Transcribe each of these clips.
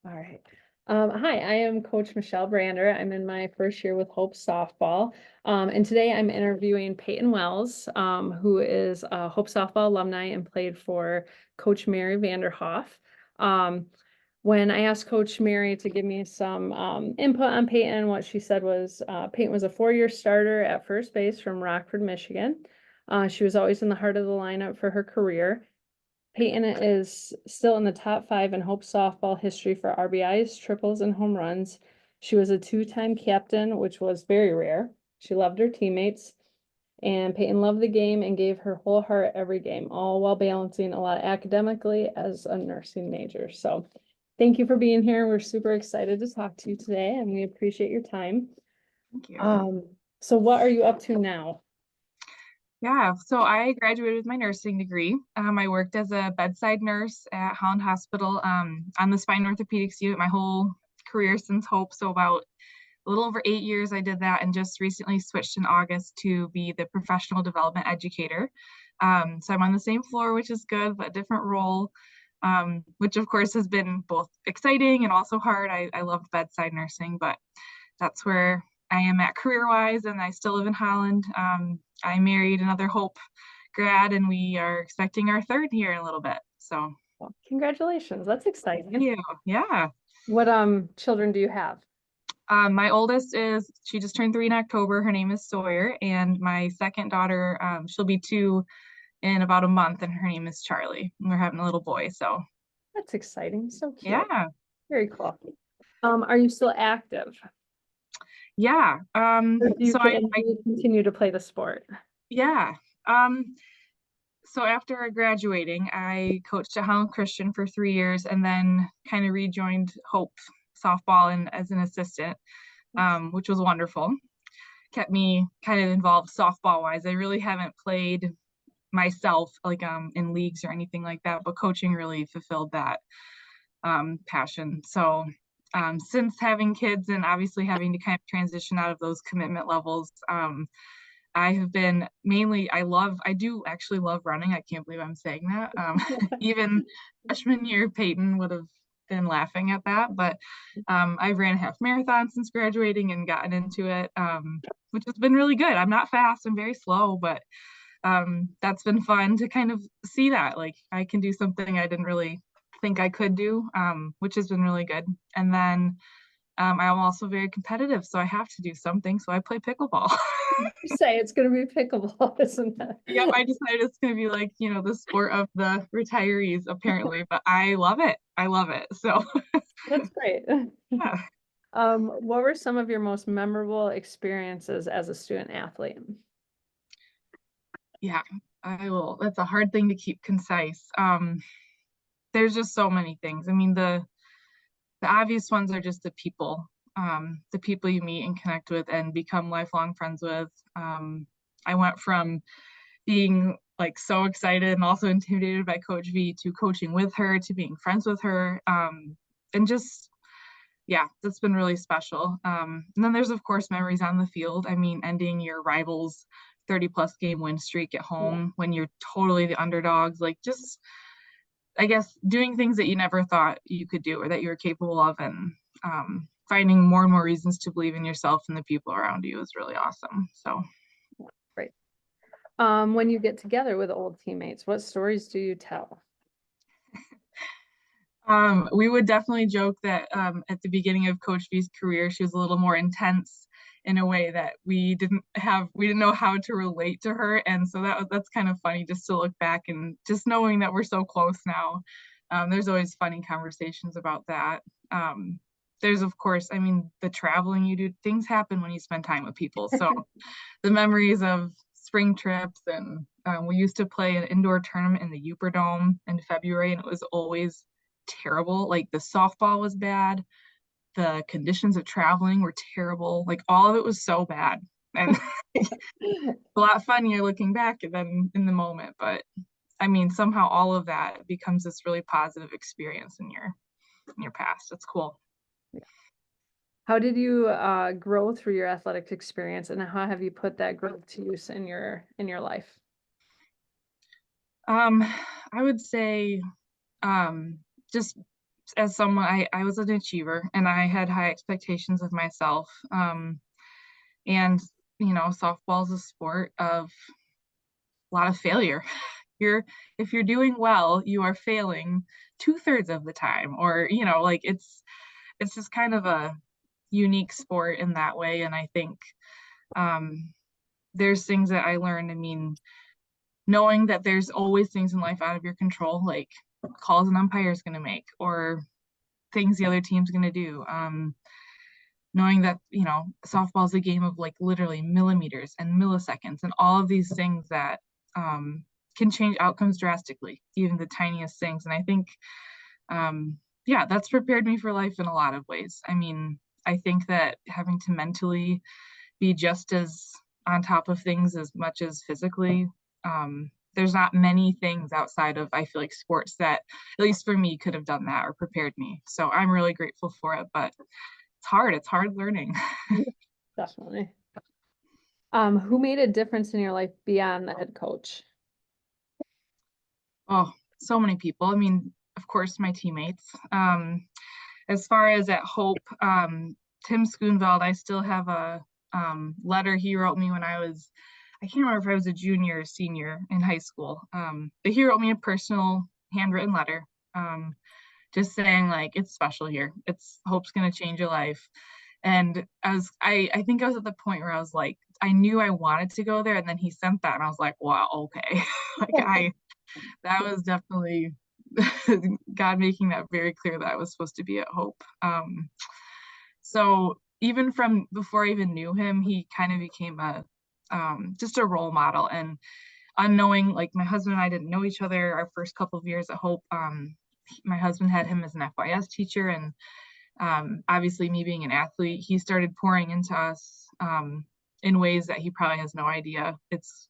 All right. Hi, I am Coach Michelle Brander. I'm in my first year with Hope Softball. And today I'm interviewing Peyton Wells, who is a Hope Softball alumni and played for Coach Mary Vanderhoff. Um, when I asked Coach Mary to give me some input on Peyton, what she said was Peyton was a 4-year starter at first base from Rockford, Michigan. She was always in the heart of the lineup for her career. Peyton is still in the top 5 in Hope softball history for RBIs, triples, and home runs. She was a 2-time captain, which was very rare. She loved her teammates, and Peyton loved the game and gave her whole heart every game, all while balancing a lot academically as a nursing major. So thank you for being here. We're super excited to talk to you today, and we appreciate your time. Thank you. So what are you up to now? Yeah, so I graduated with my nursing degree. I worked as a bedside nurse at Holland Hospital on the spine orthopedics unit my whole career since Hope. So about a little over 8 years I did that, and just recently switched in August to be the professional development educator. So I'm on the same floor, which is good, but a different role, which of course has been both exciting and also hard. I loved bedside nursing, but that's where I am at career-wise, and I still live in Holland. I married another Hope grad, and we are expecting our third here in a little bit. So Well, congratulations. That's exciting. thank you. Yeah. What children do you have? My oldest she just turned 3 in October. Her name is Sawyer, and my second daughter, she'll be 2 in about a month, and her name is Charlie. And we're having a little boy, so That's exciting. So cute. yeah, Very cool. Are you still active? yeah. Or do you, So I, do you continue to play the sport? yeah. Um, so after graduating, I coached at Holland Christian for 3 years, and then kind of rejoined Hope softball and as an assistant, which was wonderful. Kept me kind of involved softball wise. I really haven't played myself like in leagues or anything like that, but coaching really fulfilled that passion. So since having kids and obviously having to kind of transition out of those commitment levels, I have been mainly, I do actually love running. I can't believe I'm saying that. Even freshman year, Peyton would have been laughing at that, but I've ran a half marathon since graduating and gotten into it, which has been really good. I'm not fast, I'm very slow, but that's been fun to kind of see that like I can do something I didn't really think I could do, which has been really good. And then I'm also very competitive, so I have to do something. So I play pickleball. You say it's going to be pickleball, isn't it? Yep, I decided it's going to be like, the sport of the retirees, apparently, but I love it. I love it. So, That's great. yeah. What were some of your most memorable experiences as a student athlete? Yeah, I will. That's a hard thing to keep concise. There's just so many things. I mean, the obvious ones are just the people you meet and connect with and become lifelong friends with. I went from being like so excited and also intimidated by Coach V to coaching with her to being friends with her. And just, yeah, that's been really special. And then there's, of course, memories on the field. I mean, ending your rivals' 30+ game win streak at Yeah. home when you're totally the underdogs, like just, I guess, doing things that you never thought you could do or that you were capable of, and finding more and more reasons to believe in yourself and the people around you is really awesome. So, Great. When you get together with old teammates, what stories do you tell? we would definitely joke that at the beginning of Coach V's career, she was a little more intense in a way that we didn't know how to relate to her, and so that's kind of funny just to look back and just knowing that we're so close now. There's always funny conversations about that. There's, of course, I mean, the traveling you do, things happen when you spend time with people. So the memories of spring trips, and we used to play an indoor tournament in the Uper Dome in February, and it was always terrible. Like the softball was bad, the conditions of traveling were terrible. Like all of it was so bad, and a lot funnier looking back than in the moment. But I mean, somehow all of that becomes this really positive experience in your past. It's cool. How did you grow through your athletic experience, and how have you put that growth to use in your life? Um, I would say just as someone, I was an achiever and I had high expectations of myself. And softball is a sport of a lot of failure. You're if you're doing well, you are failing 2/3 of the time, or like it's just kind of a unique sport in that way. And I think um, there's things that I learned. I mean, knowing that there's always things in life out of your control, like calls an umpire is going to make, or things the other team's going to do. Knowing that softball is a game of like literally millimeters and milliseconds and all of these things that can change outcomes drastically, even the tiniest things. And I think yeah, that's prepared me for life in a lot of ways. I mean, I think that having to mentally be just as on top of things as much as physically, there's not many things outside of, I feel like, sports that, at least for me, could have done that or prepared me. So I'm really grateful for it, but it's hard learning. Definitely. Who made a difference in your life beyond the head coach? Oh, so many people. I mean, of course, my teammates. As far as at Hope, Tim Schoonveld, I still have a letter he wrote me when I can't remember if I was a junior or senior in high school. But he wrote me a personal handwritten letter, just saying like, it's special here. Hope's gonna change your life. And I think I was at the point where I was like, I knew I wanted to go there, and then he sent that, and I was like, wow, okay. That was definitely God making that very clear that I was supposed to be at Hope. So even from before I even knew him, he kind of became just a role model. And unknowing, like my husband and I didn't know each other our first couple of years at Hope. My husband had him as an FYS teacher, and obviously me being an athlete, he started pouring into us in ways that he probably has no idea. It's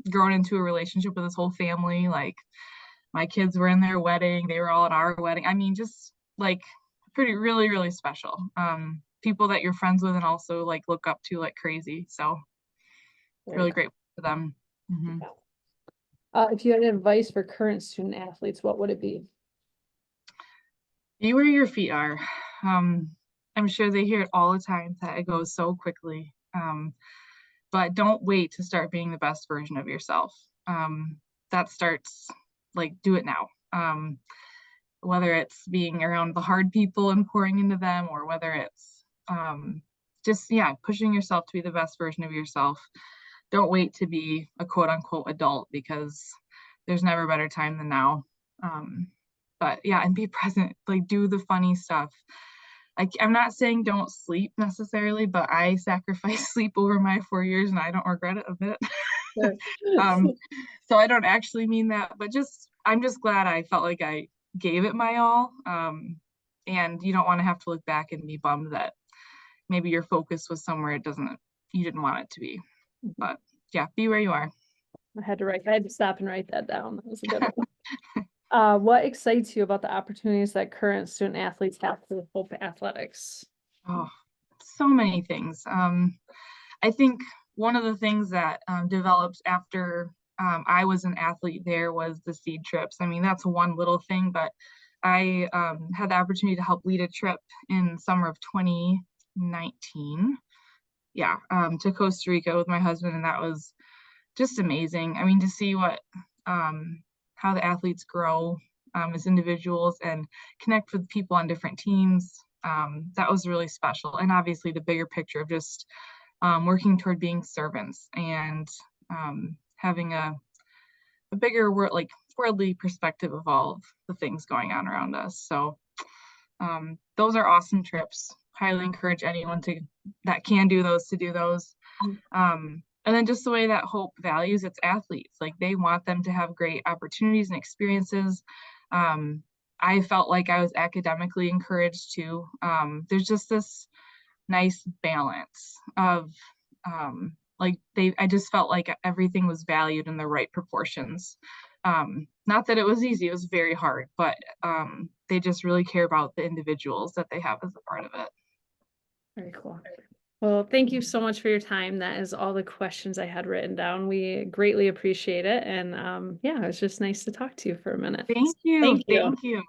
grown into a relationship with his whole family. Like my kids were in their wedding, they were all at our wedding. I mean, just like really, really special. People that you're friends with and also like look up to like crazy. So really grateful for them. Mm-hmm. If you had advice for current student athletes, what would it be? Be where your feet are. I'm sure they hear it all the time that it goes so quickly. But don't wait to start being the best version of yourself. That starts like do it now. Whether it's being around the hard people and pouring into them, or whether it's just pushing yourself to be the best version of yourself. Don't wait to be a quote unquote adult, because there's never a better time than now. But yeah, and be present, like do the funny stuff. I'm not saying don't sleep necessarily, but I sacrificed sleep over my 4 years and I don't regret it a bit. So I don't actually mean that, but I'm just glad I felt like I gave it my all. And you don't want to have to look back and be bummed that maybe your focus was somewhere you didn't want it to be. But yeah, be where you are. I had to stop and write that down. That was a good one. What excites you about the opportunities that current student athletes have through Hope Athletics? Oh, so many things. I think one of the things that developed after I was an athlete there was the seed trips. I mean, that's one little thing, but I had the opportunity to help lead a trip in summer of 2019. Yeah, to Costa Rica with my husband, and that was just amazing. I mean, to see how the athletes grow as individuals and connect with people on different teams, that was really special. And obviously the bigger picture of just working toward being servants and having a bigger worldly perspective of all of the things going on around us. So those are awesome trips. Highly encourage anyone that can do those to do those. And then just the way that Hope values its athletes, like they want them to have great opportunities and experiences. I felt like I was academically encouraged too. There's just this nice balance of I just felt like everything was valued in the right proportions. Not that it was easy, it was very hard, but they just really care about the individuals that they have as a part of it. Very cool. Well, thank you so much for your time. That is all the questions I had written down. We greatly appreciate it. And yeah, it was just nice to talk to you for a minute. Thank you. Thank you. Thank you.